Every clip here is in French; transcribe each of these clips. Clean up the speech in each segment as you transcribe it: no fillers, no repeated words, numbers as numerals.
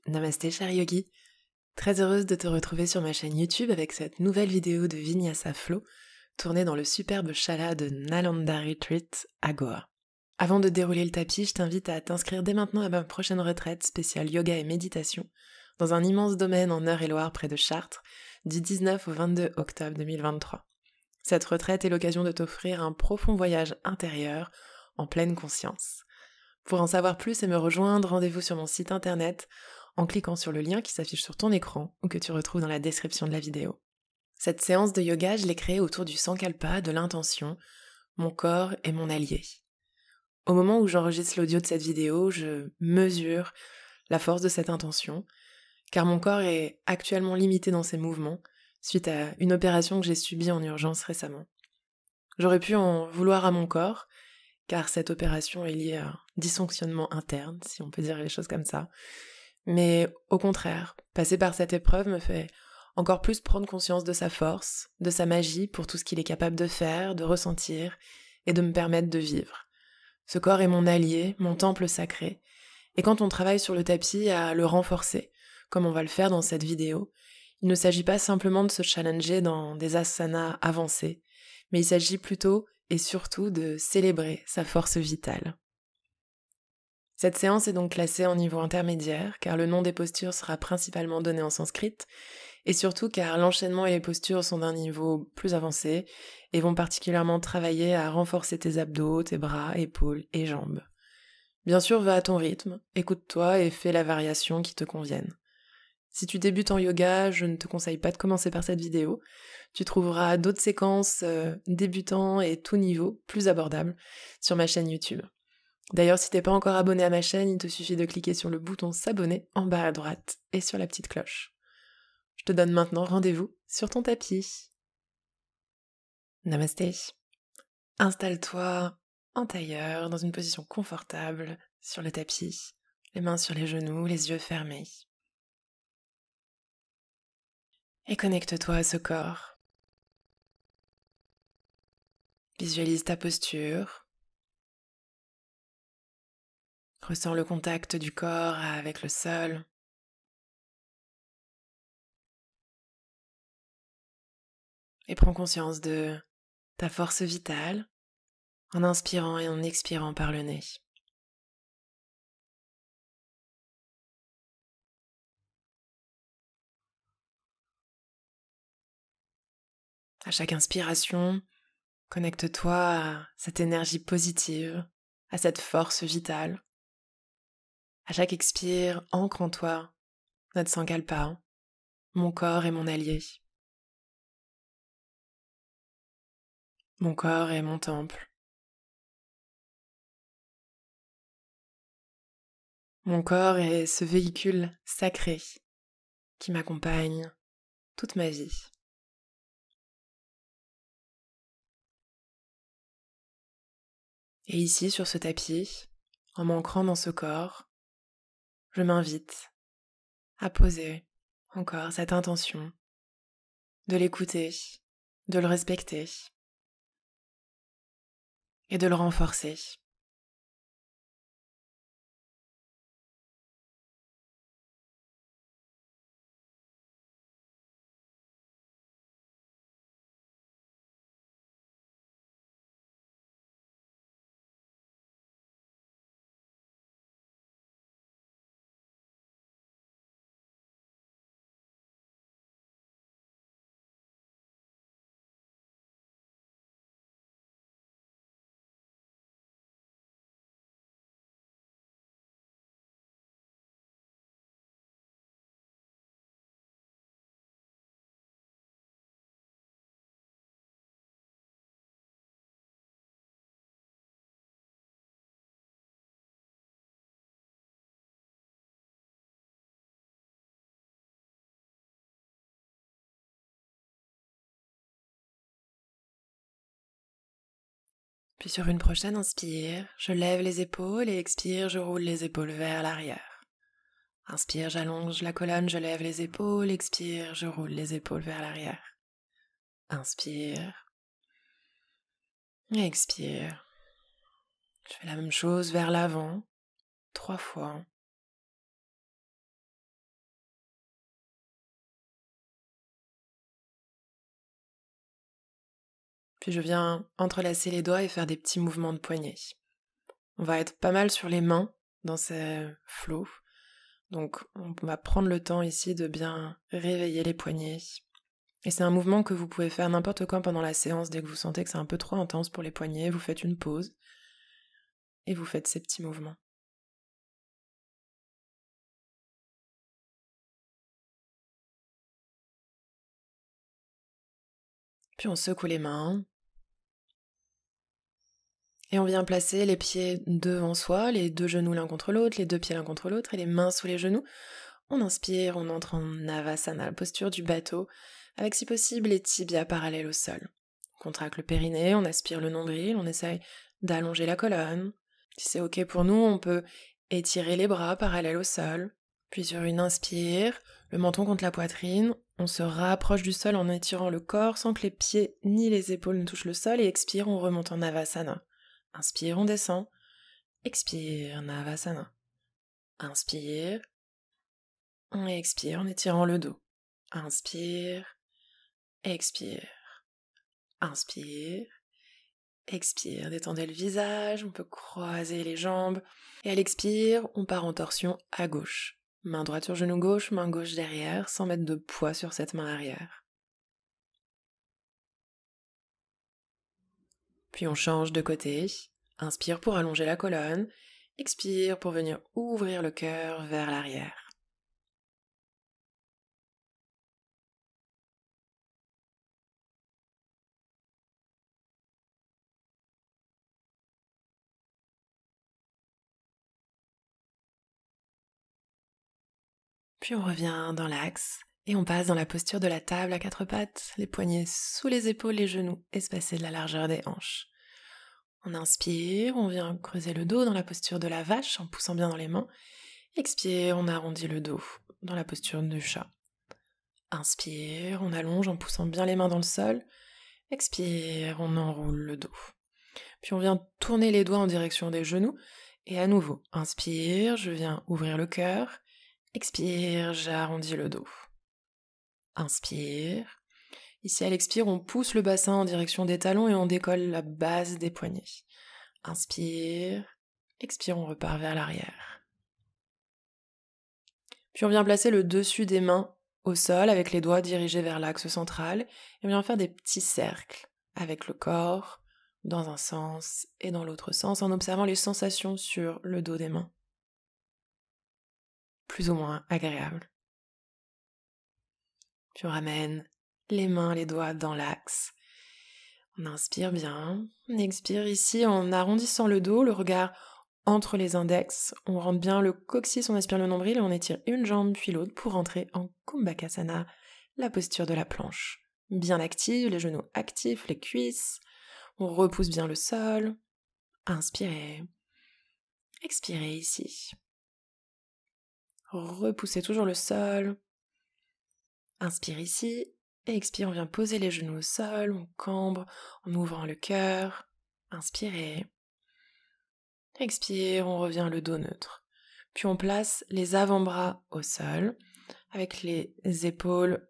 Namasté cher yogi, très heureuse de te retrouver sur ma chaîne YouTube avec cette nouvelle vidéo de Vinyasa Flow tournée dans le superbe chala de Nalanda Retreat à Goa. Avant de dérouler le tapis, je t'invite à t'inscrire dès maintenant à ma prochaine retraite spéciale yoga et méditation dans un immense domaine en Eure-et-Loir près de Chartres du 19 au 22 octobre 2023. Cette retraite est l'occasion de t'offrir un profond voyage intérieur en pleine conscience. Pour en savoir plus et me rejoindre, rendez-vous sur mon site internet en cliquant sur le lien qui s'affiche sur ton écran ou que tu retrouves dans la description de la vidéo. Cette séance de yoga, je l'ai créée autour du Sankalpa, de l'intention, mon corps est mon allié. Au moment où j'enregistre l'audio de cette vidéo, je mesure la force de cette intention, car mon corps est actuellement limité dans ses mouvements suite à une opération que j'ai subie en urgence récemment. J'aurais pu en vouloir à mon corps, car cette opération est liée à un dysfonctionnement interne, si on peut dire les choses comme ça. Mais au contraire, passer par cette épreuve me fait encore plus prendre conscience de sa force, de sa magie pour tout ce qu'il est capable de faire, de ressentir et de me permettre de vivre. Ce corps est mon allié, mon temple sacré, et quand on travaille sur le tapis à le renforcer, comme on va le faire dans cette vidéo, il ne s'agit pas simplement de se challenger dans des asanas avancés, mais il s'agit plutôt et surtout de célébrer sa force vitale. Cette séance est donc classée en niveau intermédiaire, car le nom des postures sera principalement donné en sanskrit, et surtout car l'enchaînement et les postures sont d'un niveau plus avancé et vont particulièrement travailler à renforcer tes abdos, tes bras, épaules et jambes. Bien sûr, va à ton rythme, écoute-toi et fais la variation qui te convienne. Si tu débutes en yoga, je ne te conseille pas de commencer par cette vidéo. Tu trouveras d'autres séquences débutants et tout niveau plus abordables sur ma chaîne YouTube. D'ailleurs, si t'es pas encore abonné à ma chaîne, il te suffit de cliquer sur le bouton s'abonner en bas à droite et sur la petite cloche. Je te donne maintenant rendez-vous sur ton tapis. Namasté. Installe-toi en tailleur, dans une position confortable, sur le tapis, les mains sur les genoux, les yeux fermés. Et connecte-toi à ce corps. Visualise ta posture. Ressens le contact du corps avec le sol. Et prends conscience de ta force vitale en inspirant et en expirant par le nez. À chaque inspiration, connecte-toi à cette énergie positive, à cette force vitale. À chaque expire, ancre en toi notre Sankalpa, mon corps est mon allié. Mon corps est mon temple. Mon corps est ce véhicule sacré qui m'accompagne toute ma vie. Et ici, sur ce tapis, en m'ancrant dans ce corps, je m'invite à poser encore cette intention de l'écouter, de le respecter et de le renforcer. Puis sur une prochaine inspire, je lève les épaules et expire, je roule les épaules vers l'arrière. Inspire, j'allonge la colonne, je lève les épaules, expire, je roule les épaules vers l'arrière. Inspire. Et expire. Je fais la même chose vers l'avant, 3 fois. Puis je viens entrelacer les doigts et faire des petits mouvements de poignets. On va être pas mal sur les mains dans ces flows. Donc on va prendre le temps ici de bien réveiller les poignets. Et c'est un mouvement que vous pouvez faire n'importe quand pendant la séance. Dès que vous sentez que c'est un peu trop intense pour les poignets, vous faites une pause et vous faites ces petits mouvements. Puis on secoue les mains. Et on vient placer les pieds devant soi, les deux genoux l'un contre l'autre, les deux pieds l'un contre l'autre et les mains sous les genoux. On inspire, on entre en Navasana, la posture du bateau, avec si possible les tibias parallèles au sol. On contracte le périnée, on aspire le nombril, on essaye d'allonger la colonne. Si c'est ok pour nous, on peut étirer les bras parallèles au sol. Puis sur une inspire, le menton contre la poitrine, on se rapproche du sol en étirant le corps sans que les pieds ni les épaules ne touchent le sol et expire, on remonte en Navasana. Inspire, on descend. Expire, Navasana. Inspire. On expire en étirant le dos. Inspire. Expire. Inspire. Expire. Détendez le visage. On peut croiser les jambes. Et à l'expire, on part en torsion à gauche. Main droite sur genou gauche, main gauche derrière, sans mettre de poids sur cette main arrière. Puis on change de côté. Inspire pour allonger la colonne. Expire pour venir ouvrir le cœur vers l'arrière. Puis on revient dans l'axe et on passe dans la posture de la table à quatre pattes, les poignets sous les épaules, les genoux espacés de la largeur des hanches. On inspire, on vient creuser le dos dans la posture de la vache en poussant bien dans les mains. Expire, on arrondit le dos dans la posture du chat. Inspire, on allonge en poussant bien les mains dans le sol. Expire, on enroule le dos. Puis on vient tourner les doigts en direction des genoux. Et à nouveau, inspire, je viens ouvrir le cœur. Expire, j'arrondis le dos. Inspire. Ici, à l'expire, on pousse le bassin en direction des talons et on décolle la base des poignets. Inspire. Expire, on repart vers l'arrière. Puis on vient placer le dessus des mains au sol avec les doigts dirigés vers l'axe central et on vient faire des petits cercles avec le corps dans un sens et dans l'autre sens en observant les sensations sur le dos des mains. Plus ou moins agréable. Puis on ramène les mains, les doigts dans l'axe. On inspire bien, on expire ici en arrondissant le dos, le regard entre les index. On rentre bien le coccyx, on aspire le nombril et on étire une jambe puis l'autre pour rentrer en Kumbhakasana, la posture de la planche. Bien active, les genoux actifs, les cuisses. On repousse bien le sol. Inspirez. Expirez ici. Repoussez toujours le sol. Inspire ici. Et expire, on vient poser les genoux au sol, on cambre en ouvrant le cœur. Inspirez. Expire, on revient le dos neutre. Puis on place les avant-bras au sol, avec les épaules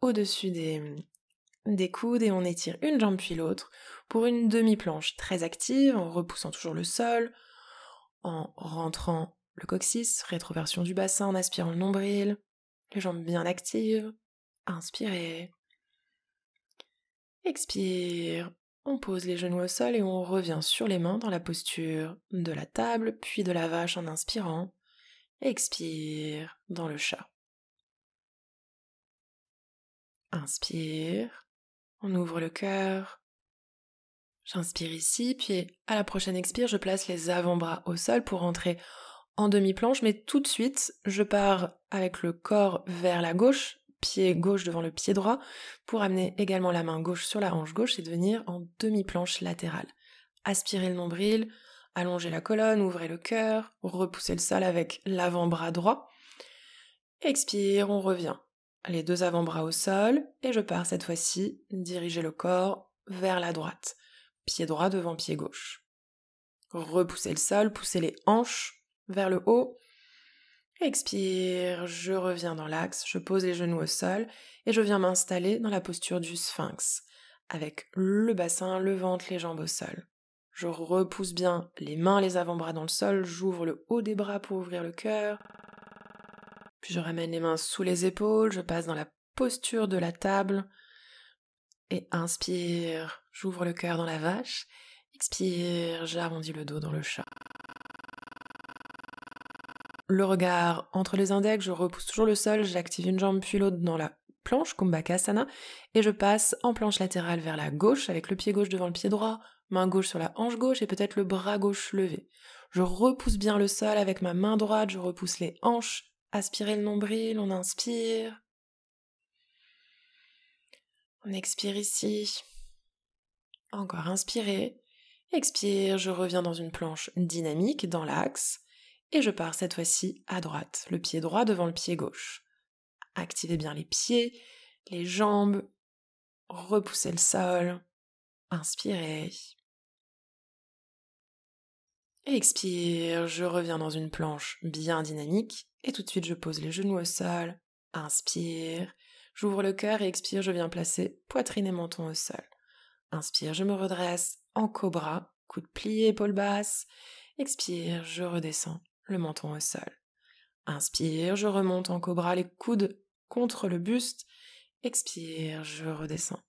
au-dessus des coudes et on étire une jambe puis l'autre pour une demi-planche très active, en repoussant toujours le sol, en rentrant le coccyx, rétroversion du bassin, en aspirant le nombril, les jambes bien actives. Inspirez. Expire. On pose les genoux au sol et on revient sur les mains dans la posture de la table, puis de la vache en inspirant. Expire dans le chat. Inspire. On ouvre le cœur. J'inspire ici, puis à la prochaine expire, je place les avant-bras au sol pour rentrer en demi-planche, mais tout de suite, je pars avec le corps vers la gauche, pied gauche devant le pied droit, pour amener également la main gauche sur la hanche gauche et devenir en demi-planche latérale. Aspirez le nombril, allongez la colonne, ouvrez le cœur, repoussez le sol avec l'avant-bras droit. Expire, on revient. Les deux avant-bras au sol, et je pars cette fois-ci diriger le corps vers la droite. Pied droit devant pied gauche. Repoussez le sol, poussez les hanches vers le haut. Expire, je reviens dans l'axe, je pose les genoux au sol et je viens m'installer dans la posture du sphinx, avec le bassin, le ventre, les jambes au sol. Je repousse bien les mains, les avant-bras dans le sol, j'ouvre le haut des bras pour ouvrir le cœur. Puis je ramène les mains sous les épaules, je passe dans la posture de la table. Et inspire, j'ouvre le cœur dans la vache. Expire, j'arrondis le dos dans le chat. Le regard entre les index, je repousse toujours le sol, j'active une jambe puis l'autre dans la planche, Kumbhakasana, et je passe en planche latérale vers la gauche, avec le pied gauche devant le pied droit, main gauche sur la hanche gauche et peut-être le bras gauche levé. Je repousse bien le sol avec ma main droite, je repousse les hanches, aspirez le nombril, on inspire. On expire ici. Encore inspirez. Expire, je reviens dans une planche dynamique, dans l'axe, et je pars cette fois-ci à droite, le pied droit devant le pied gauche. Activez bien les pieds, les jambes, repoussez le sol, inspirez. Expire, je reviens dans une planche bien dynamique, et tout de suite je pose les genoux au sol, inspire, j'ouvre le cœur et expire, je viens placer poitrine et menton au sol. Inspire, je me redresse en cobra, coude plié, épaule basse. Expire, je redescends, le menton au sol. Inspire, je remonte en cobra, les coudes contre le buste. Expire, je redescends.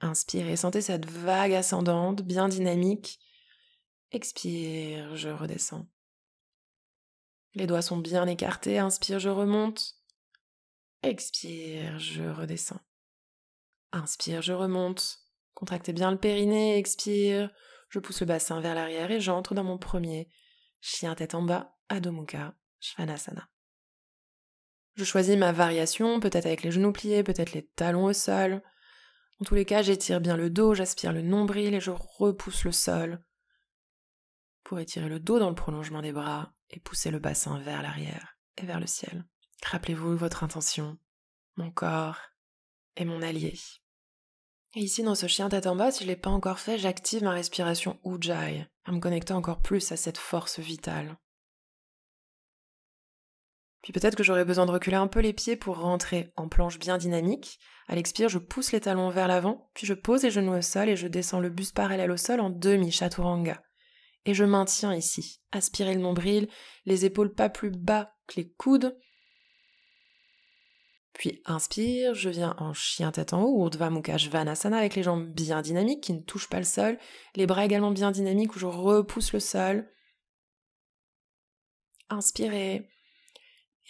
Inspire, sentez cette vague ascendante, bien dynamique. Expire, je redescends. Les doigts sont bien écartés, inspire, je remonte. Expire, je redescends. Inspire, je remonte. Contractez bien le périnée, expire. Je pousse le bassin vers l'arrière et j'entre dans mon premier chien tête en bas, Adho Mukha Svanasana. Je choisis ma variation, peut-être avec les genoux pliés, peut-être les talons au sol. En tous les cas, j'étire bien le dos, j'aspire le nombril et je repousse le sol pour étirer le dos dans le prolongement des bras et pousser le bassin vers l'arrière et vers le ciel. Rappelez-vous votre intention, mon corps est mon allié. Et ici, dans ce chien tête en bas, si je ne l'ai pas encore fait, j'active ma respiration Ujjayi, en me connectant encore plus à cette force vitale. Puis peut-être que j'aurai besoin de reculer un peu les pieds pour rentrer en planche bien dynamique. À l'expire, je pousse les talons vers l'avant, puis je pose les genoux au sol et je descends le buste parallèle au sol en demi-chaturanga. Et je maintiens ici. Aspirez le nombril, les épaules pas plus bas que les coudes. Puis inspire, je viens en chien tête en haut, Urdhva Mukha Svanasana avec les jambes bien dynamiques qui ne touchent pas le sol, les bras également bien dynamiques où je repousse le sol. Inspirez,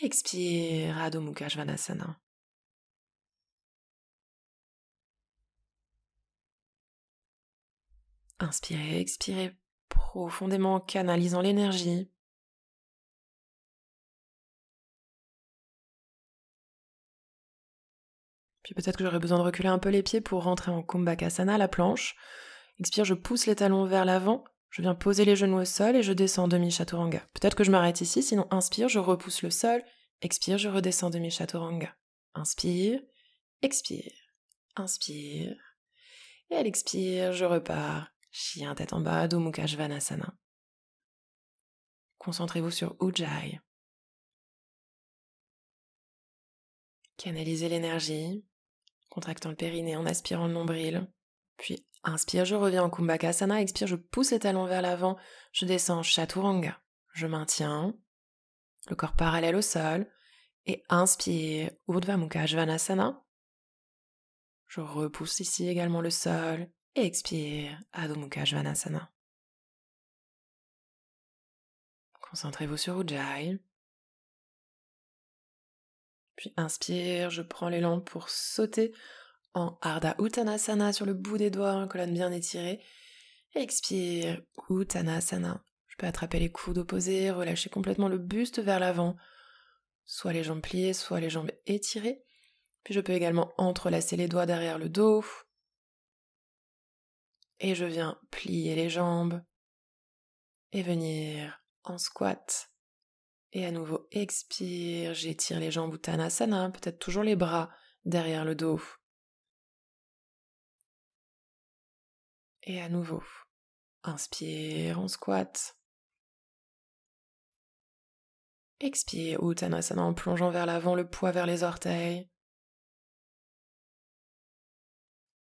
expire, Adho Mukha Svanasana. Inspirez, expirez profondément, canalisant l'énergie. Puis peut-être que j'aurai besoin de reculer un peu les pieds pour rentrer en Kumbhakasana, la planche. Expire, je pousse les talons vers l'avant, je viens poser les genoux au sol et je descends demi-chaturanga. Peut-être que je m'arrête ici, sinon inspire, je repousse le sol, expire, je redescends demi-chaturanga. Inspire, expire, inspire. Et à l'expire, je repars. Chien tête en bas, Adho Mukha Svanasana. Concentrez-vous sur Ujjayi. Canalisez l'énergie, contractant le périnée en aspirant le nombril. Puis inspire, je reviens en Kumbhakasana, expire, je pousse les talons vers l'avant, je descends Chaturanga. Je maintiens, le corps parallèle au sol, et inspire, Urdhva Mukha Svanasana. Je repousse ici également le sol, et expire, Adho Mukha Svanasana. Concentrez-vous sur Ujjayi. Puis inspire, je prends l'élan pour sauter en Ardha Uttanasana sur le bout des doigts, colonne bien étirée. Expire, Uttanasana. Je peux attraper les coudes opposés, relâcher complètement le buste vers l'avant, soit les jambes pliées, soit les jambes étirées. Puis je peux également entrelacer les doigts derrière le dos. Et je viens plier les jambes et venir en squat. Et à nouveau, expire, j'étire les jambes Uttanasana, peut-être toujours les bras derrière le dos. Et à nouveau, inspire, on squat. Expire, Uttanasana en plongeant vers l'avant, le poids vers les orteils.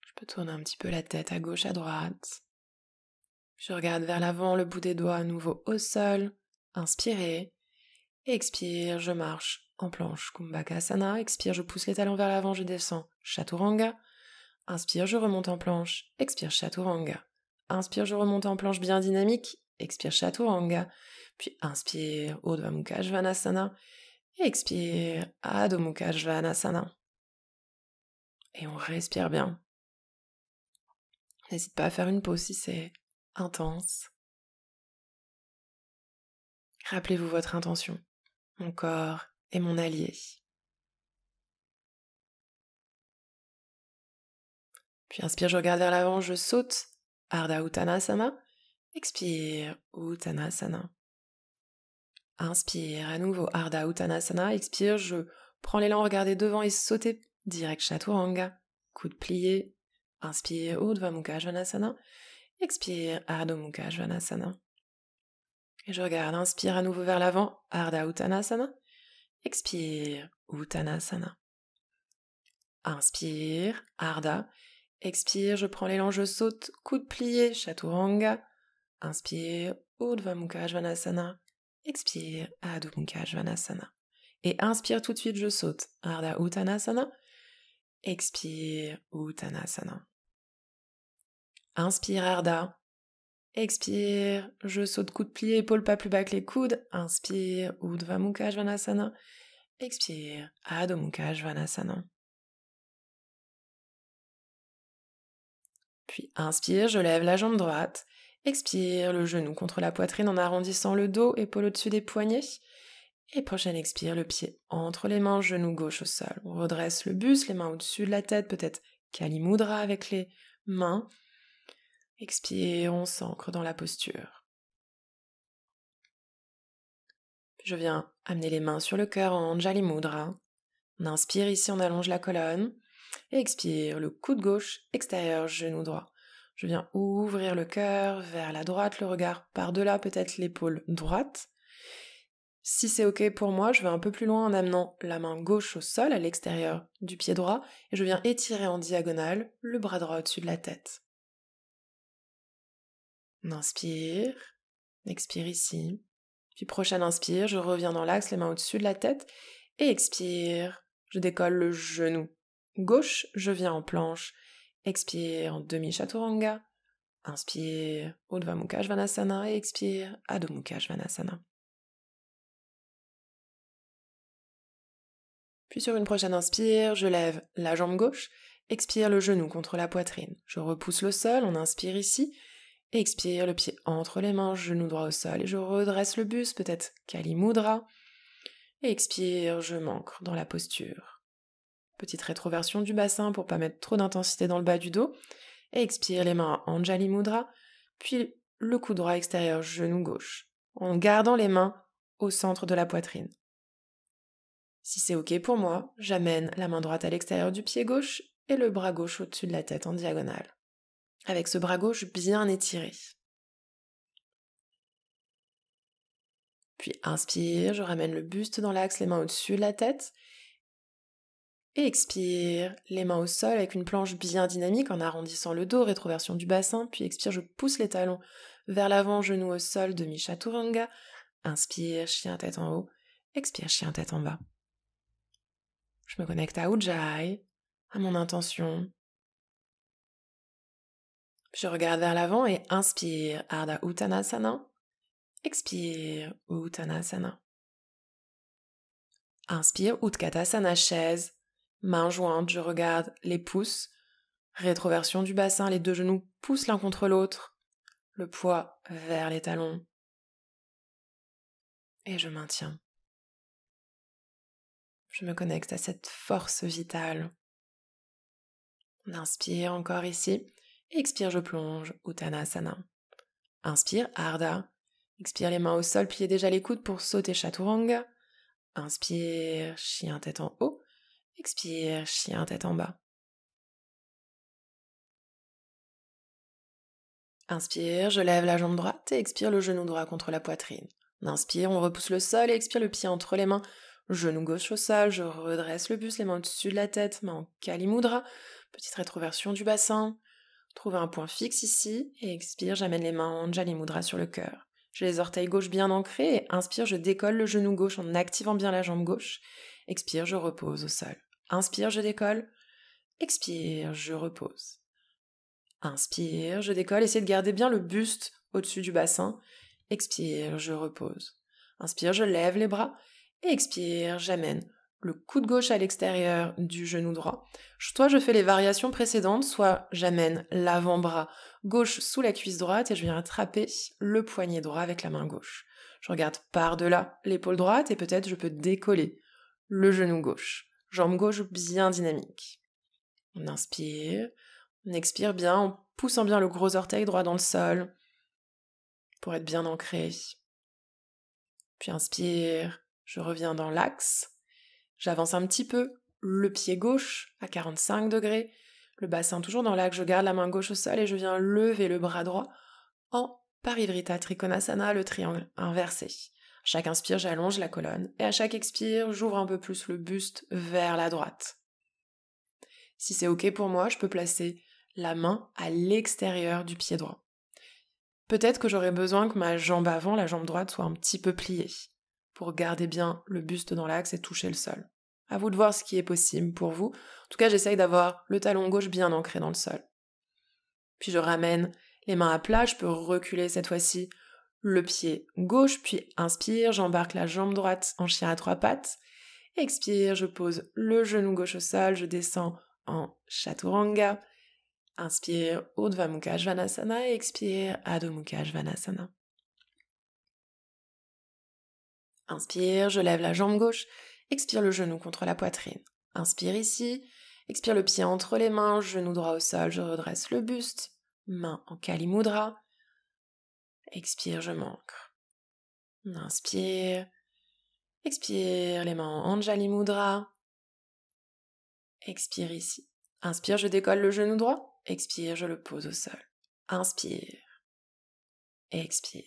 Je peux tourner un petit peu la tête à gauche, à droite. Je regarde vers l'avant, le bout des doigts à nouveau au sol. Inspirez. Expire, je marche en planche Kumbhakasana. Expire, je pousse les talons vers l'avant, je descends. Chaturanga. Inspire, je remonte en planche. Expire, Chaturanga. Inspire, je remonte en planche bien dynamique. Expire, Chaturanga. Puis inspire, Urdhva Mukha Svanasana. Expire, Adho Mukha Svanasana. Et on respire bien. N'hésite pas à faire une pause si c'est intense. Rappelez-vous votre intention. Mon corps est mon allié. Puis inspire, je regarde vers l'avant, je saute. Ardha Uttanasana. Expire, Uttanasana. Inspire, à nouveau Ardha Uttanasana. Expire, je prends l'élan, regardez devant et sautez. Direct Chaturanga. Coude plié. Inspire, Urdhva Mukha Svanasana. Expire, Adho Mukha Svanasana. Et je regarde, inspire à nouveau vers l'avant. Ardha Uttanasana. Expire, Uttanasana. Inspire, Ardha. Expire, je prends l'élan, je saute, coude plié, Chaturanga. Inspire, Urdhva Mukha Svanasana. Expire, Adho Mukha Svanasana. Et inspire tout de suite, je saute, Ardha Uttanasana. Expire, Uttanasana. Inspire, Ardha. Expire, je saute, coude plié, épaule pas plus bas que les coudes. Inspire, Urdhva Mukha Svanasana. Expire, Adho Mukha Svanasana. Puis inspire, je lève la jambe droite. Expire, le genou contre la poitrine en arrondissant le dos, épaule au-dessus des poignets. Et prochaine expire, le pied entre les mains, genou gauche au sol. On redresse le buste, les mains au-dessus de la tête, peut-être Kali Mudra avec les mains. Expire, on s'ancre dans la posture. Je viens amener les mains sur le cœur en Anjali Mudra. On inspire ici, on allonge la colonne. Et expire, le coude gauche, extérieur, genou droit. Je viens ouvrir le cœur vers la droite, le regard par-delà, peut-être l'épaule droite. Si c'est ok pour moi, je vais un peu plus loin en amenant la main gauche au sol, à l'extérieur du pied droit, et je viens étirer en diagonale le bras droit au-dessus de la tête. On inspire, expire ici. Puis prochaine inspire, je reviens dans l'axe, les mains au-dessus de la tête, et expire, je décolle le genou gauche, je viens en planche. Expire en demi-chaturanga. Inspire, Urdhva Mukha Svanasana et expire, Adho Mukha Svanasana. Puis sur une prochaine inspire, je lève la jambe gauche, expire le genou contre la poitrine. Je repousse le sol, on inspire ici, expire le pied entre les mains, genou droit au sol, et je redresse le buste, peut-être Kali Mudra. Et expire, je m'ancre dans la posture. Petite rétroversion du bassin pour pas mettre trop d'intensité dans le bas du dos. Et expire les mains en Anjali Mudra, puis le coude droit extérieur, genou gauche, en gardant les mains au centre de la poitrine. Si c'est ok pour moi, j'amène la main droite à l'extérieur du pied gauche et le bras gauche au-dessus de la tête en diagonale. Avec ce bras gauche bien étiré. Puis inspire, je ramène le buste dans l'axe, les mains au-dessus de la tête. Et expire, les mains au sol avec une planche bien dynamique en arrondissant le dos, rétroversion du bassin. Puis expire, je pousse les talons vers l'avant, genou au sol, demi-chaturanga. Inspire, chien tête en haut. Expire, chien tête en bas. Je me connecte à Ujjayi, à mon intention. Je regarde vers l'avant et inspire, Ardha Uttanasana. Expire, Uttanasana. Inspire, Utkatasana, chaise. Mains jointes, je regarde les pouces. Rétroversion du bassin, les deux genoux poussent l'un contre l'autre. Le poids vers les talons. Et je maintiens. Je me connecte à cette force vitale. On inspire encore ici. Expire, je plonge, Uttanasana. Inspire, Ardha. Expire les mains au sol, pliez déjà les coudes pour sauter Chaturanga. Inspire, chien tête en haut. Expire, chien tête en bas. Inspire, je lève la jambe droite et expire le genou droit contre la poitrine. On inspire, on repousse le sol et expire le pied entre les mains. Genou gauche au sol, je redresse le buste, les mains au-dessus de la tête, main en Kali Mudra. Petite rétroversion du bassin. Trouve un point fixe ici. Et expire, j'amène les mains en Anjali Mudra sur le cœur. J'ai les orteils gauche bien ancrés. Et inspire, je décolle le genou gauche en activant bien la jambe gauche. Expire, je repose au sol. Inspire, je décolle. Expire, je repose. Inspire, je décolle. Essayez de garder bien le buste au-dessus du bassin. Expire, je repose. Inspire, je lève les bras. Et expire, j'amène le coude gauche à l'extérieur du genou droit. Soit je fais les variations précédentes, soit j'amène l'avant-bras gauche sous la cuisse droite et je viens attraper le poignet droit avec la main gauche. Je regarde par-delà l'épaule droite et peut-être je peux décoller le genou gauche. Jambe gauche bien dynamique. On inspire, on expire bien en poussant bien le gros orteil droit dans le sol pour être bien ancré. Puis inspire, je reviens dans l'axe. J'avance un petit peu, le pied gauche à 45 degrés, le bassin toujours dans l'axe, je garde la main gauche au sol et je viens lever le bras droit en Parivrita Trikonasana, le triangle inversé. À chaque inspire, j'allonge la colonne et à chaque expire, j'ouvre un peu plus le buste vers la droite. Si c'est ok pour moi, je peux placer la main à l'extérieur du pied droit. Peut-être que j'aurai besoin que ma jambe avant, la jambe droite, soit un petit peu pliée pour garder bien le buste dans l'axe et toucher le sol. À vous de voir ce qui est possible pour vous. En tout cas, j'essaye d'avoir le talon gauche bien ancré dans le sol. Puis je ramène les mains à plat, je peux reculer cette fois-ci le pied gauche, puis inspire, j'embarque la jambe droite en chien à trois pattes. Expire, je pose le genou gauche au sol, je descends en Chaturanga. Inspire, Urdhva Mukha Svanasana et expire, Adho Mukha Svanasana. Inspire, je lève la jambe gauche, expire le genou contre la poitrine. Inspire ici, expire le pied entre les mains, genou droit au sol, je redresse le buste, main en Kali Mudra. Expire, je m'ancre. Inspire, expire, les mains en Anjali Mudra. Expire ici. Inspire, je décolle le genou droit. Expire, je le pose au sol. Inspire. Expire.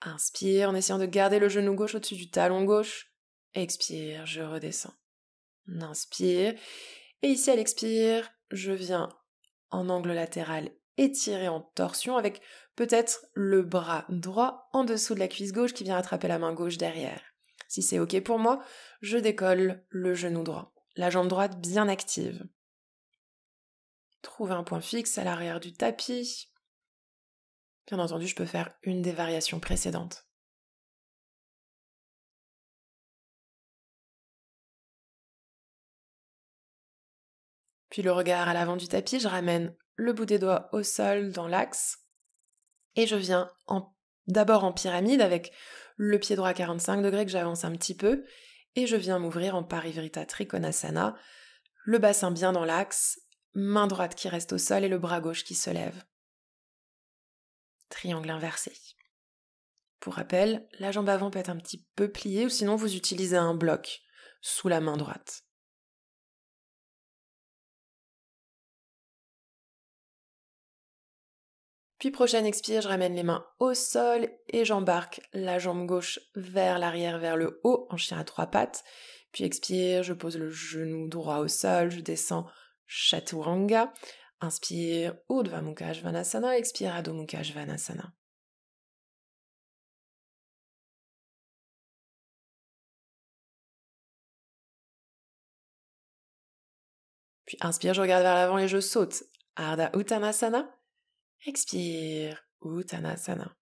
Inspire en essayant de garder le genou gauche au-dessus du talon gauche. Expire, je redescends. Inspire. Et ici, à l'expire, je viens en angle latéral étiré en torsion avec peut-être le bras droit en dessous de la cuisse gauche qui vient attraper la main gauche derrière. Si c'est ok pour moi, je décolle le genou droit. La jambe droite bien active. Trouve un point fixe à l'arrière du tapis. Bien entendu, je peux faire une des variations précédentes. Puis le regard à l'avant du tapis, je ramène le bout des doigts au sol dans l'axe. Et je viens d'abord en pyramide avec le pied droit à 45 degrés que j'avance un petit peu. Et je viens m'ouvrir en Parivrita Trikonasana, le bassin bien dans l'axe, main droite qui reste au sol et le bras gauche qui se lève. Triangle inversé. Pour rappel, la jambe avant peut être un petit peu pliée ou sinon vous utilisez un bloc sous la main droite. Puis prochaine expire, je ramène les mains au sol et j'embarque la jambe gauche vers l'arrière, vers le haut en chien à trois pattes. Puis expire, je pose le genou droit au sol, je descends Chaturanga. Inspire, Urdhva Mukha Svanasana, expire, Adho Mukha Svanasana. Puis inspire, je regarde vers l'avant et je saute. Ardha Uttanasana. Expire, Uttanasana.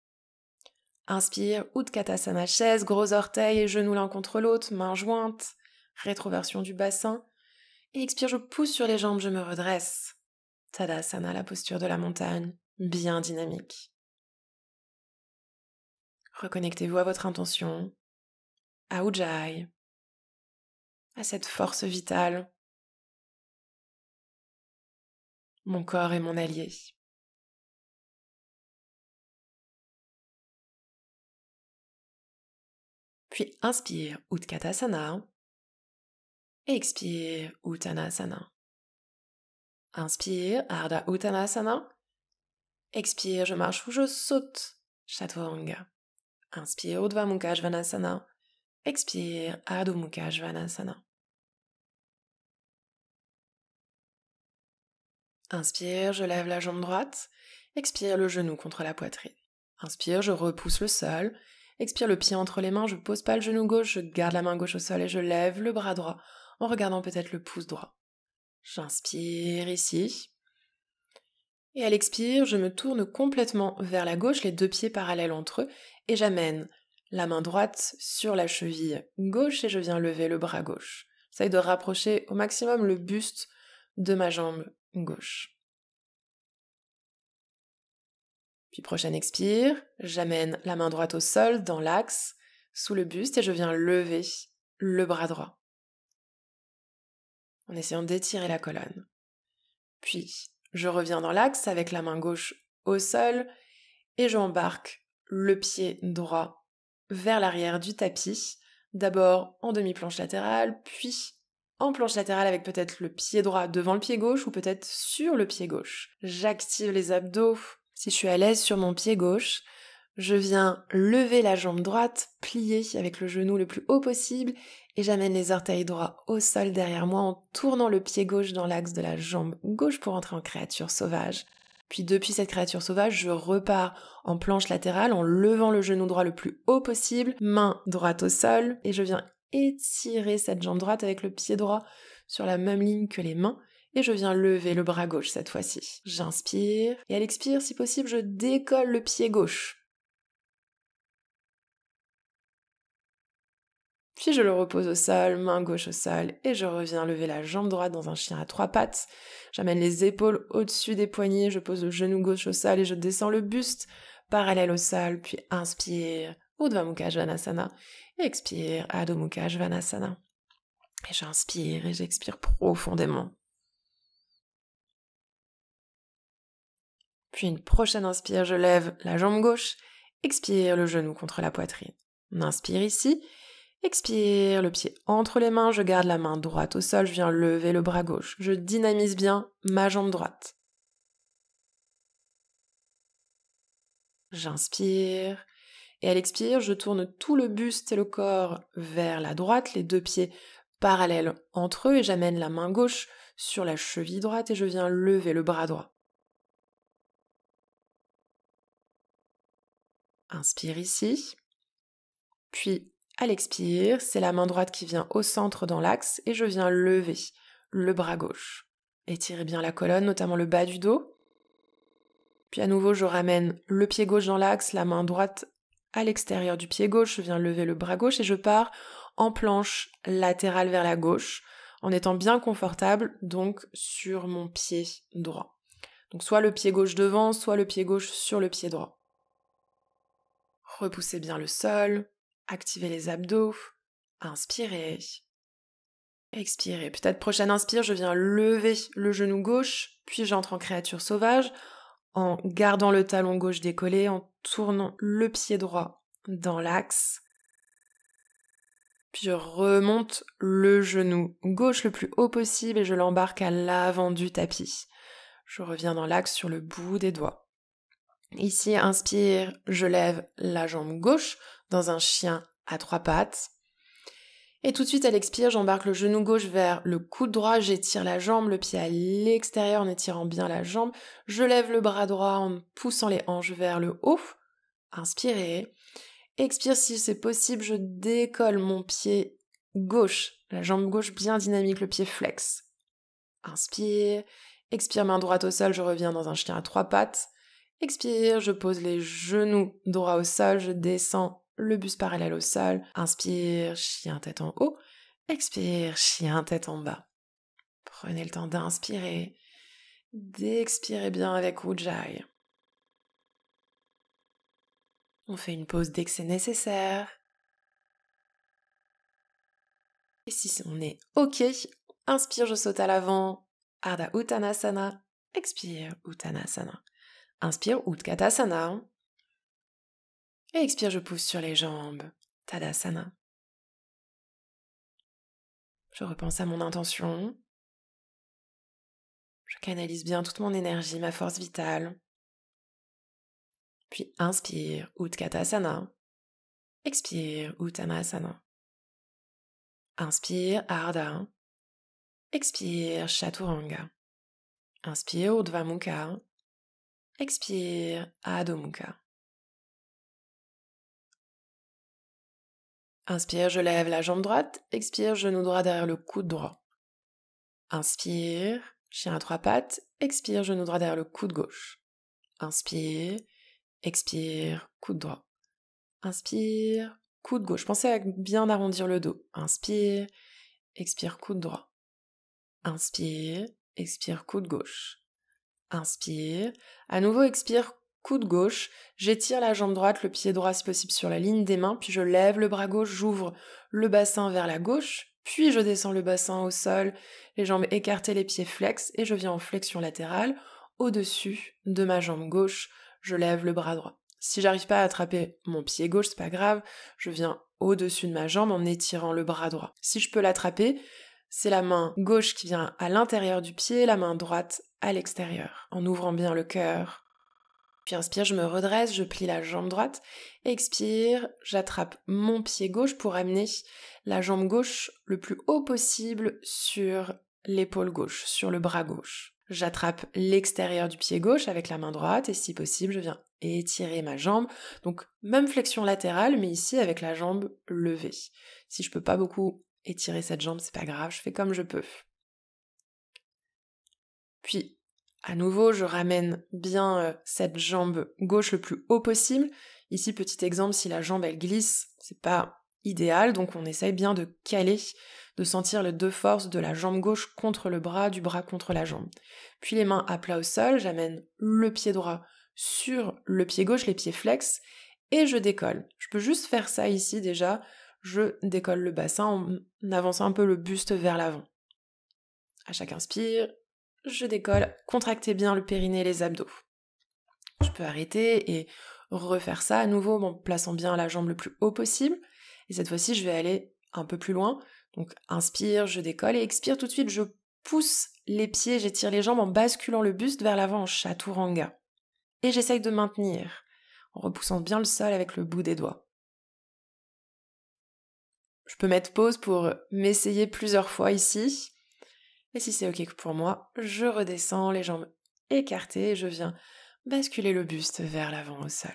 Inspire, Utkatasana, chaise, gros orteils et genoux l'un contre l'autre, mains jointes, rétroversion du bassin. Et expire, je pousse sur les jambes, je me redresse. Tadasana, la posture de la montagne, bien dynamique. Reconnectez-vous à votre intention, à Ujjayi, à cette force vitale. Mon corps est mon allié. Puis inspire, Utkatasana. Expire, Uttanasana. Inspire, Ardha Uttanasana. Expire, je marche ou je saute, Chaturanga. Inspire, Urdhva Mukha Svanasana. Expire, Adho Mukha Svanasana. Inspire, je lève la jambe droite. Expire, le genou contre la poitrine. Inspire, je repousse le sol. Expire, le pied entre les mains, je pose pas le genou gauche, je garde la main gauche au sol et je lève le bras droit en regardant peut-être le pouce droit. J'inspire ici. Et à l'expire, je me tourne complètement vers la gauche, les deux pieds parallèles entre eux, et j'amène la main droite sur la cheville gauche et je viens lever le bras gauche. J'essaye de rapprocher au maximum le buste de ma jambe gauche. Puis prochaine expire, j'amène la main droite au sol, dans l'axe, sous le buste, et je viens lever le bras droit, en essayant d'étirer la colonne. Puis, je reviens dans l'axe avec la main gauche au sol, et j'embarque le pied droit vers l'arrière du tapis, d'abord en demi-planche latérale, puis en planche latérale avec peut-être le pied droit devant le pied gauche ou peut-être sur le pied gauche. J'active les abdos. Si je suis à l'aise sur mon pied gauche, je viens lever la jambe droite, plier avec le genou le plus haut possible et j'amène les orteils droits au sol derrière moi en tournant le pied gauche dans l'axe de la jambe gauche pour entrer en créature sauvage. Puis depuis cette créature sauvage, je repars en planche latérale en levant le genou droit le plus haut possible, main droite au sol et je viens étirer cette jambe droite avec le pied droit sur la même ligne que les mains. Et je viens lever le bras gauche cette fois-ci. J'inspire, et à l'expire, si possible, je décolle le pied gauche. Puis je le repose au sol, main gauche au sol, et je reviens lever la jambe droite dans un chien à trois pattes. J'amène les épaules au-dessus des poignets, je pose le genou gauche au sol et je descends le buste parallèle au sol, puis inspire, Urdhva Mukha Svanasana, et expire, Adho Mukha Svanasana. Et j'inspire et j'expire profondément. Puis une prochaine inspire, je lève la jambe gauche, expire le genou contre la poitrine. On inspire ici, expire le pied entre les mains, je garde la main droite au sol, je viens lever le bras gauche. Je dynamise bien ma jambe droite. J'inspire et à l'expire, je tourne tout le buste et le corps vers la droite, les deux pieds parallèles entre eux et j'amène la main gauche sur la cheville droite et je viens lever le bras droit. Inspire ici, puis à l'expire, c'est la main droite qui vient au centre dans l'axe et je viens lever le bras gauche. Étirez bien la colonne, notamment le bas du dos. Puis à nouveau, je ramène le pied gauche dans l'axe, la main droite à l'extérieur du pied gauche, je viens lever le bras gauche et je pars en planche latérale vers la gauche, en étant bien confortable, donc sur mon pied droit. Donc soit le pied gauche devant, soit le pied gauche sur le pied droit. Repoussez bien le sol, activez les abdos, inspirez, expirez. Peut-être prochaine inspire, je viens lever le genou gauche, puis j'entre en créature sauvage, en gardant le talon gauche décollé, en tournant le pied droit dans l'axe. Puis je remonte le genou gauche le plus haut possible et je l'embarque à l'avant du tapis. Je reviens dans l'axe sur le bout des doigts. Ici, inspire, je lève la jambe gauche dans un chien à trois pattes. Et tout de suite, à l'expire, j'embarque le genou gauche vers le coude droit, j'étire la jambe, le pied à l'extérieur en étirant bien la jambe. Je lève le bras droit en poussant les hanches vers le haut. Inspirez. Expire, si c'est possible, je décolle mon pied gauche, la jambe gauche bien dynamique, le pied flex. Inspire. Expire, main droite au sol, je reviens dans un chien à trois pattes. Expire, je pose les genoux droits au sol, je descends le buste parallèle au sol. Inspire, chien tête en haut. Expire, chien tête en bas. Prenez le temps d'inspirer, d'expirer bien avec Ujjayi. On fait une pause dès que c'est nécessaire. Et si on est OK, inspire, je saute à l'avant. Ardha Uttanasana. Expire, Uttanasana. Inspire, Utkatasana. Et expire, je pousse sur les jambes. Tadasana. Je repense à mon intention. Je canalise bien toute mon énergie, ma force vitale. Puis inspire, Utkatasana. Expire, Uttanasana. Inspire, Ardha. Expire, Chaturanga. Inspire, Urdhva Mukha. Expire, Adho Mukha. Inspire, je lève la jambe droite. Expire, genou droit derrière le coude droit. Inspire, chien à 3 pattes. Expire, genou droit derrière le coude gauche. Inspire, expire, coude droit. Inspire, coude gauche. Pensez à bien arrondir le dos. Inspire, expire, coude droit. Inspire, expire, coude gauche. Inspire. À nouveau, expire, coude gauche. J'étire la jambe droite, le pied droit si possible sur la ligne des mains, puis je lève le bras gauche, j'ouvre le bassin vers la gauche, puis je descends le bassin au sol, les jambes écartées, les pieds flex, et je viens en flexion latérale. Au-dessus de ma jambe gauche, je lève le bras droit. Si j'arrive pas à attraper mon pied gauche, c'est pas grave, je viens au-dessus de ma jambe en étirant le bras droit. Si je peux l'attraper, c'est la main gauche qui vient à l'intérieur du pied, la main droite à l'extérieur, en ouvrant bien le cœur. Puis inspire, je me redresse, je plie la jambe droite. Expire, j'attrape mon pied gauche pour amener la jambe gauche le plus haut possible sur l'épaule gauche, sur le bras gauche. J'attrape l'extérieur du pied gauche avec la main droite et si possible, je viens étirer ma jambe. Donc même flexion latérale, mais ici avec la jambe levée. Si je peux pas beaucoup étirer cette jambe, c'est pas grave, je fais comme je peux. Puis, à nouveau, je ramène bien cette jambe gauche le plus haut possible. Ici, petit exemple, si la jambe elle glisse, c'est pas idéal, donc on essaye bien de caler, de sentir les deux forces de la jambe gauche contre le bras, du bras contre la jambe. Puis les mains à plat au sol, j'amène le pied droit sur le pied gauche, les pieds flex, et je décolle. Je peux juste faire ça ici déjà. Je décolle le bassin en avançant un peu le buste vers l'avant. À chaque inspire, je décolle, contractez bien le périnée et les abdos. Je peux arrêter et refaire ça à nouveau en plaçant bien la jambe le plus haut possible. Et cette fois-ci, je vais aller un peu plus loin. Donc inspire, je décolle et expire tout de suite, je pousse les pieds, j'étire les jambes en basculant le buste vers l'avant en chaturanga. Et j'essaye de maintenir en repoussant bien le sol avec le bout des doigts. Je peux mettre pause pour m'essayer plusieurs fois ici. Et si c'est ok pour moi, je redescends les jambes écartées et je viens basculer le buste vers l'avant au sol.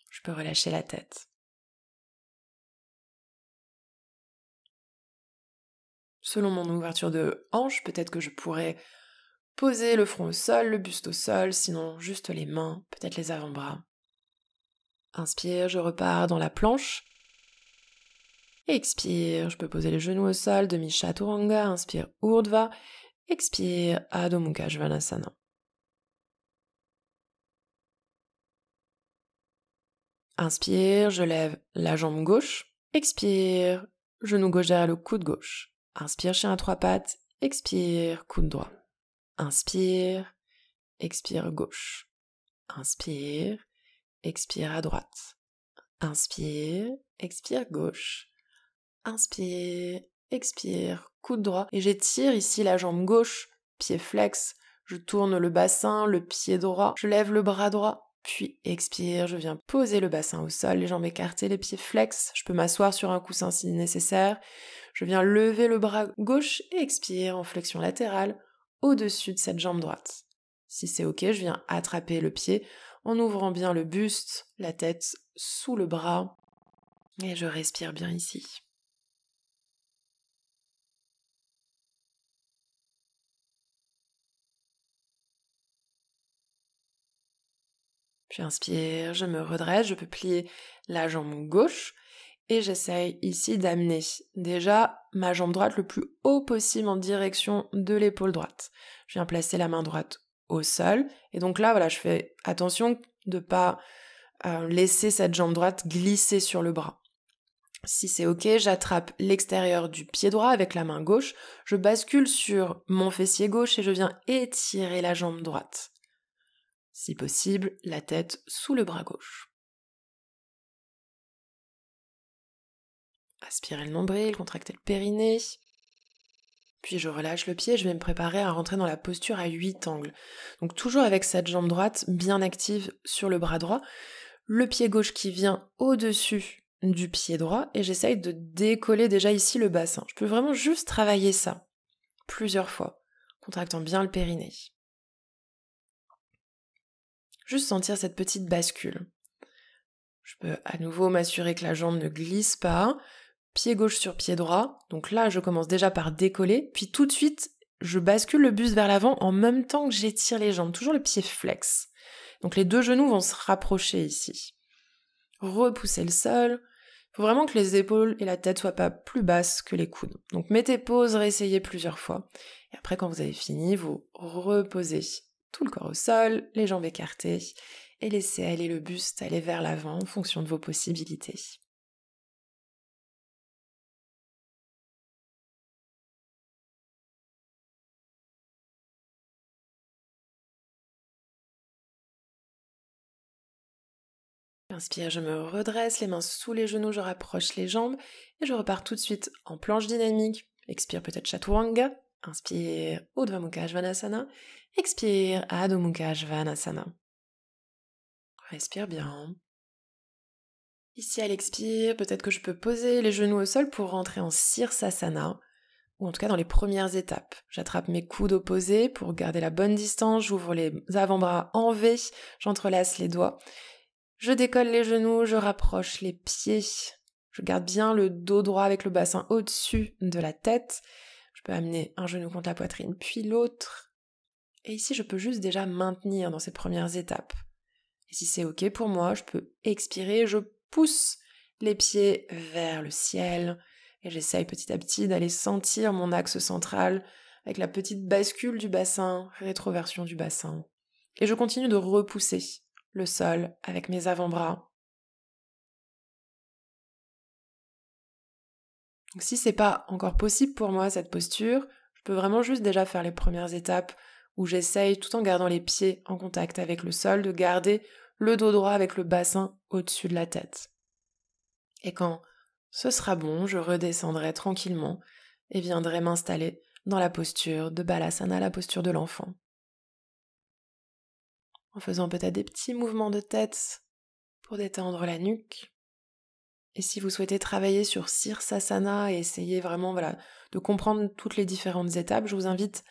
Je peux relâcher la tête. Selon mon ouverture de hanche, peut-être que je pourrais poser le front au sol, le buste au sol, sinon juste les mains, peut-être les avant-bras. Inspire, je repars dans la planche. Expire, je peux poser les genoux au sol, demi-chaturanga, inspire Urdhva, expire Adho Mukha Svanasana. Inspire, je lève la jambe gauche, expire, genou gauche derrière le coude gauche. Inspire, chien à 3 pattes, expire, coude droit. Inspire, expire gauche. Inspire, expire à droite. Inspire, expire gauche. Inspire, expire, coude droit. Et j'étire ici la jambe gauche, pied flex. Je tourne le bassin, le pied droit. Je lève le bras droit. Puis expire, je viens poser le bassin au sol, les jambes écartées, les pieds flex. Je peux m'asseoir sur un coussin si nécessaire. Je viens lever le bras gauche et expire en flexion latérale au-dessus de cette jambe droite. Si c'est ok, je viens attraper le pied en ouvrant bien le buste, la tête sous le bras. Et je respire bien ici. Puis inspire, je me redresse, je peux plier la jambe gauche et j'essaye ici d'amener déjà ma jambe droite le plus haut possible en direction de l'épaule droite. Je viens placer la main droite au sol et donc là voilà, je fais attention de ne pas laisser cette jambe droite glisser sur le bras. Si c'est ok, j'attrape l'extérieur du pied droit avec la main gauche, je bascule sur mon fessier gauche et je viens étirer la jambe droite. Si possible, la tête sous le bras gauche. Aspirez le nombril, contractez le périnée. Puis je relâche le pied, je vais me préparer à rentrer dans la posture à 8 angles. Donc toujours avec cette jambe droite bien active sur le bras droit, le pied gauche qui vient au-dessus du pied droit et j'essaye de décoller déjà ici le bassin. Je peux vraiment juste travailler ça plusieurs fois. contractant bien le périnée. Juste sentir cette petite bascule. Je peux à nouveau m'assurer que la jambe ne glisse pas, pied gauche sur pied droit. Donc là, je commence déjà par décoller, puis tout de suite, je bascule le buste vers l'avant en même temps que j'étire les jambes, toujours le pied flex. Donc les deux genoux vont se rapprocher ici. Repoussez le sol. Il faut vraiment que les épaules et la tête soient pas plus basses que les coudes. Donc mettez pause, réessayez plusieurs fois. Et après, quand vous avez fini, vous reposez tout le corps au sol, les jambes écartées, et laissez aller le buste aller vers l'avant en fonction de vos possibilités. Inspire, je me redresse, les mains sous les genoux, je rapproche les jambes et je repars tout de suite en planche dynamique. Expire peut-être Chaturanga. Inspire Urdhva Mukha Svanasana. Expire Adho Mukha Svanasana. Respire bien. Ici à l'expire, peut-être que je peux poser les genoux au sol pour rentrer en Sirsasana, ou en tout cas dans les premières étapes. J'attrape mes coudes opposés pour garder la bonne distance, j'ouvre les avant-bras en V, j'entrelace les doigts. Je décolle les genoux, je rapproche les pieds. Je garde bien le dos droit avec le bassin au-dessus de la tête. Je peux amener un genou contre la poitrine, puis l'autre. Et ici, je peux juste déjà maintenir dans ces premières étapes. Et si c'est OK pour moi, je peux expirer, je pousse les pieds vers le ciel. Et j'essaye petit à petit d'aller sentir mon axe central avec la petite bascule du bassin, rétroversion du bassin. Et je continue de repousser le sol avec mes avant-bras. Donc si c'est pas encore possible pour moi cette posture, je peux vraiment juste déjà faire les premières étapes où j'essaye, tout en gardant les pieds en contact avec le sol, de garder le dos droit avec le bassin au-dessus de la tête. Et quand ce sera bon, je redescendrai tranquillement et viendrai m'installer dans la posture de Balasana, la posture de l'enfant. En faisant peut-être des petits mouvements de tête pour détendre la nuque. Et si vous souhaitez travailler sur Sirsasana et essayer vraiment de comprendre toutes les différentes étapes, je vous invite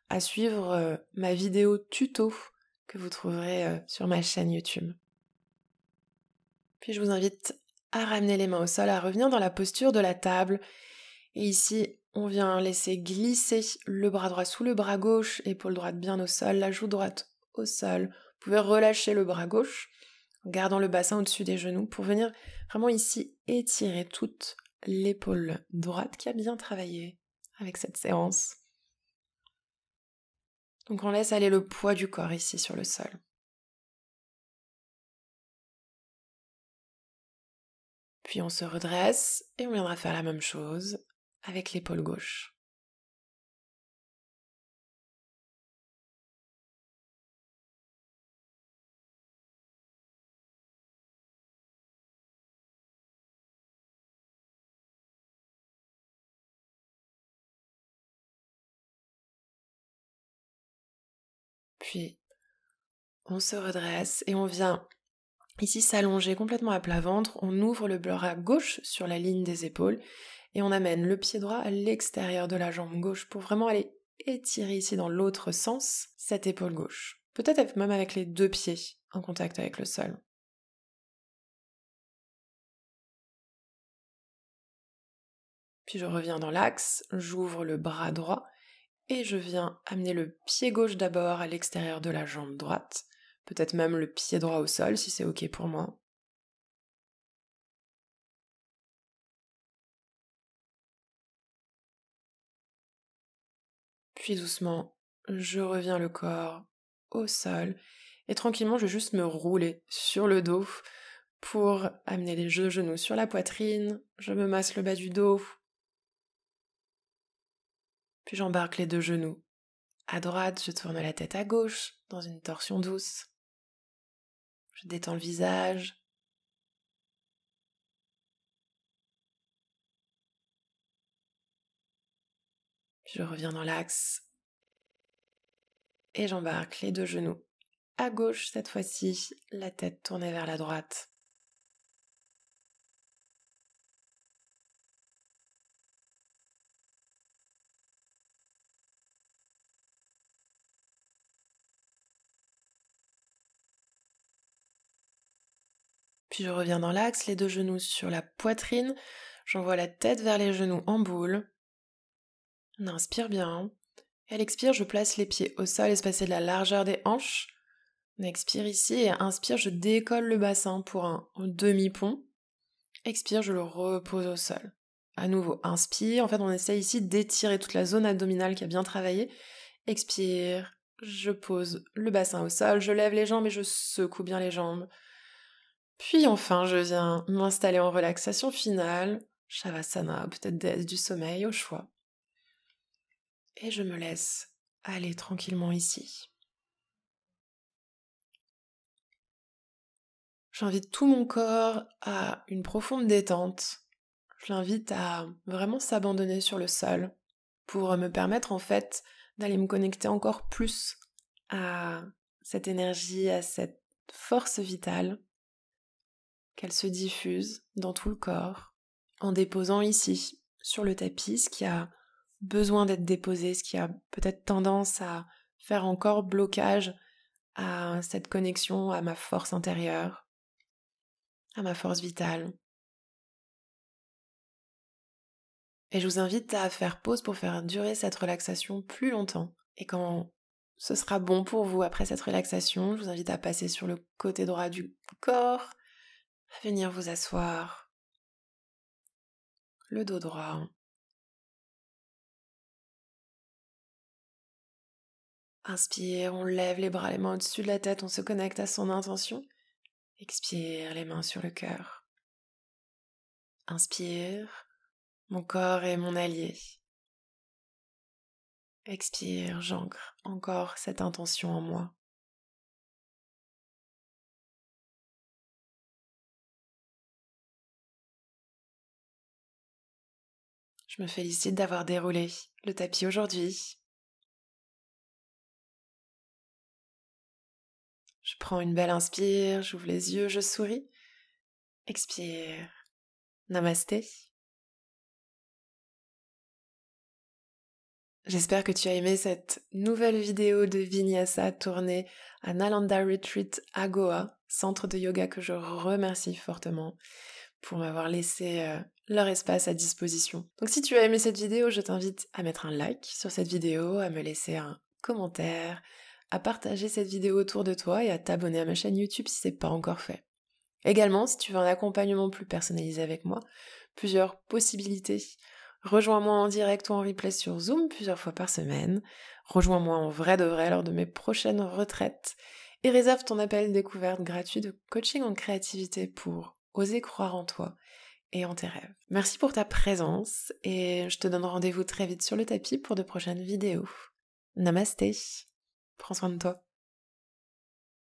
à suivre ma vidéo tuto que vous trouverez sur ma chaîne YouTube. Puis je vous invite à ramener les mains au sol, à revenir dans la posture de la table. Et ici, on vient laisser glisser le bras droit sous le bras gauche, épaule droite bien au sol, la joue droite au sol. Vous pouvez relâcher le bras gauche en gardant le bassin au-dessus des genoux pour venir vraiment ici étirer toute l'épaule droite qui a bien travaillé avec cette séance. Donc on laisse aller le poids du corps ici sur le sol. Puis on se redresse et on viendra faire la même chose avec l'épaule gauche. Puis on se redresse et on vient ici s'allonger complètement à plat ventre. On ouvre le bras gauche sur la ligne des épaules et on amène le pied droit à l'extérieur de la jambe gauche pour vraiment aller étirer ici dans l'autre sens cette épaule gauche. Peut-être même avec les deux pieds en contact avec le sol. Puis je reviens dans l'axe, j'ouvre le bras droit et je viens amener le pied gauche d'abord à l'extérieur de la jambe droite. Peut-être même le pied droit au sol si c'est OK pour moi. Puis doucement, je reviens le corps au sol et tranquillement je vais juste me rouler sur le dos pour amener les deux genoux sur la poitrine. Je me masse le bas du dos. Puis j'embarque les deux genoux. À droite, je tourne la tête à gauche dans une torsion douce. Je détends le visage. Puis je reviens dans l'axe. Et j'embarque les deux genoux. À gauche cette fois-ci, la tête tournée vers la droite. Puis je reviens dans l'axe, les 2 genoux sur la poitrine. J'envoie la tête vers les genoux en boule. On inspire bien. Et à l'expire, je place les pieds au sol espacés de la largeur des hanches. On expire ici et inspire, je décolle le bassin pour un demi-pont. Expire, je le repose au sol. À nouveau, inspire. En fait, on essaie ici d'étirer toute la zone abdominale qui a bien travaillé. Expire, je pose le bassin au sol, je lève les jambes et je secoue bien les jambes. Puis enfin, je viens m'installer en relaxation finale, Shavasana, peut-être déesse du sommeil, au choix. Et je me laisse aller tranquillement ici. J'invite tout mon corps à une profonde détente. Je l'invite à vraiment s'abandonner sur le sol pour me permettre en fait d'aller me connecter encore plus à cette énergie, à cette force vitale, qu'elle se diffuse dans tout le corps, en déposant ici, sur le tapis, ce qui a besoin d'être déposé, ce qui a peut-être tendance à faire encore blocage à cette connexion à ma force intérieure, à ma force vitale. Et je vous invite à faire pause pour faire durer cette relaxation plus longtemps. Et quand ce sera bon pour vous après cette relaxation, je vous invite à passer sur le côté droit du corps, à venir vous asseoir, le dos droit. Inspire, on lève les bras, les mains au-dessus de la tête, on se connecte à son intention. Expire, les mains sur le cœur. Inspire, mon corps est mon allié. Expire, j'ancre encore cette intention en moi. Je me félicite d'avoir déroulé le tapis aujourd'hui. Je prends une belle inspire, j'ouvre les yeux, je souris. Expire. Namasté. J'espère que tu as aimé cette nouvelle vidéo de Vinyasa tournée à Nalanda Retreat à Goa, centre de yoga que je remercie fortement pour m'avoir laissé leur espace à disposition. Donc si tu as aimé cette vidéo, je t'invite à mettre un like sur cette vidéo, à me laisser un commentaire, à partager cette vidéo autour de toi et à t'abonner à ma chaîne YouTube si ce n'est pas encore fait. Également, si tu veux un accompagnement plus personnalisé avec moi, plusieurs possibilités. Rejoins-moi en direct ou en replay sur Zoom plusieurs fois par semaine. Rejoins-moi en vrai de vrai lors de mes prochaines retraites. Et réserve ton appel découverte gratuit de coaching en créativité pour oser croire en toi et en tes rêves. Merci pour ta présence et je te donne rendez-vous très vite sur le tapis pour de prochaines vidéos. Namasté. Prends soin de toi.